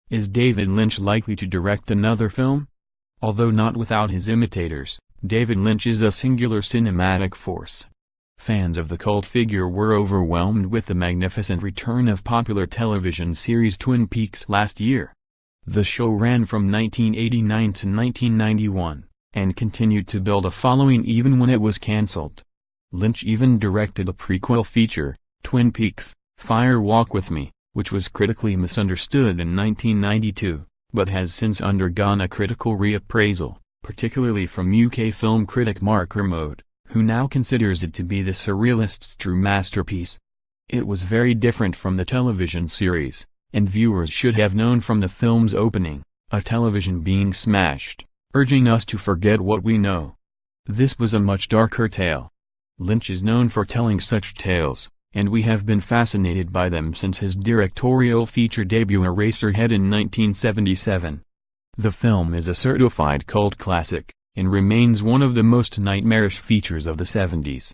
Is David Lynch likely to direct another film? Although not without his imitators, David Lynch is a singular cinematic force. Fans of the cult figure were overwhelmed with the magnificent return of popular television series Twin Peaks last year. The show ran from 1989 to 1991, and continued to build a following even when it was cancelled. Lynch even directed a prequel feature, Twin Peaks: Fire Walk with Me, which was critically misunderstood in 1992, but has since undergone a critical reappraisal, particularly from UK film critic Mark Kermode, who now considers it to be the surrealist's true masterpiece. It was very different from the television series, and viewers should have known from the film's opening, a television being smashed, urging us to forget what we know. This was a much darker tale. Lynch is known for telling such tales, and we have been fascinated by them since his directorial feature debut Eraserhead in 1977. The film is a certified cult classic, and remains one of the most nightmarish features of the 70s.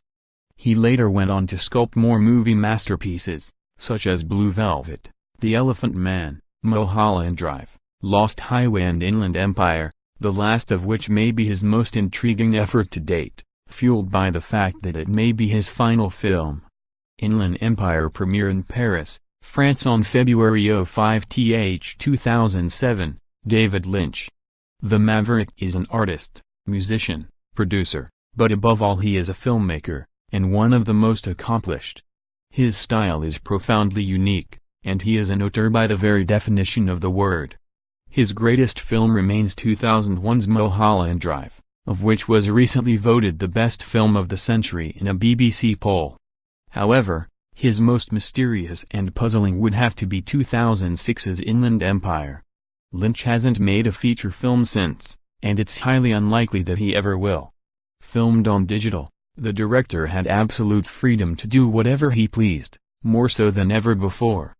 He later went on to sculpt more movie masterpieces, such as Blue Velvet, The Elephant Man, Mulholland Drive, Lost Highway and Inland Empire, the last of which may be his most intriguing effort to date, fueled by the fact that it may be his final film. Inland Empire premiered in Paris, France on February 5, 2007. David Lynch. The Maverick is an artist, musician, producer, but above all he is a filmmaker, and one of the most accomplished. His style is profoundly unique, and he is an auteur by the very definition of the word. His greatest film remains 2001's Mulholland Drive, of which was recently voted the best film of the century in a BBC poll. However, his most mysterious and puzzling would have to be 2006's Inland Empire. Lynch hasn't made a feature film since, and it's highly unlikely that he ever will. Filmed on digital, the director had absolute freedom to do whatever he pleased, more so than ever before.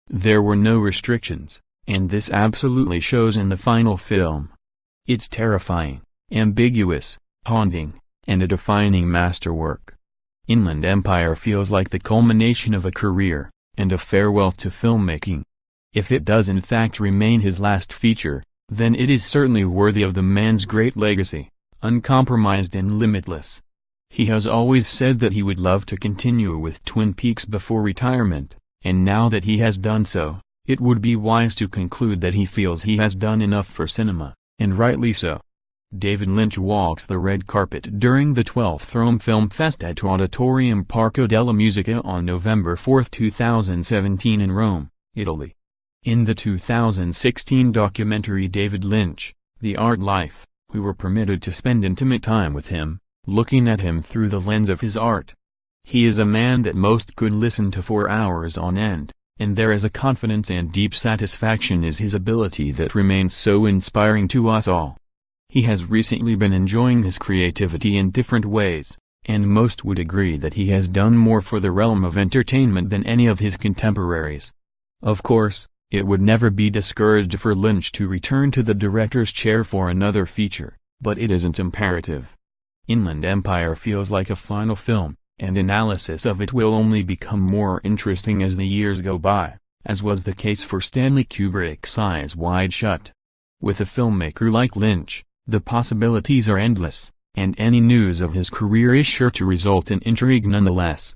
There were no restrictions, and this absolutely shows in the final film. It's terrifying, ambiguous, haunting, and a defining masterwork. Inland Empire feels like the culmination of a career, and a farewell to filmmaking. If it does in fact remain his last feature, then it is certainly worthy of the man's great legacy, uncompromised and limitless. He has always said that he would love to continue with Twin Peaks before retirement, and now that he has done so, it would be wise to conclude that he feels he has done enough for cinema, and rightly so. David Lynch walks the red carpet during the 12th Rome Film Fest at Auditorium Parco della Musica on November 4, 2017 in Rome, Italy. In the 2016 documentary David Lynch, The Art Life, we were permitted to spend intimate time with him, looking at him through the lens of his art. He is a man that most could listen to for hours on end, and there is a confidence and deep satisfaction in his ability that remains so inspiring to us all. He has recently been enjoying his creativity in different ways, and most would agree that he has done more for the realm of entertainment than any of his contemporaries. Of course, it would never be discouraged for Lynch to return to the director's chair for another feature, but it isn't imperative. Inland Empire feels like a final film, and analysis of it will only become more interesting as the years go by, as was the case for Stanley Kubrick's Eyes Wide Shut. With a filmmaker like Lynch, the possibilities are endless, and any news of his career is sure to result in intrigue nonetheless.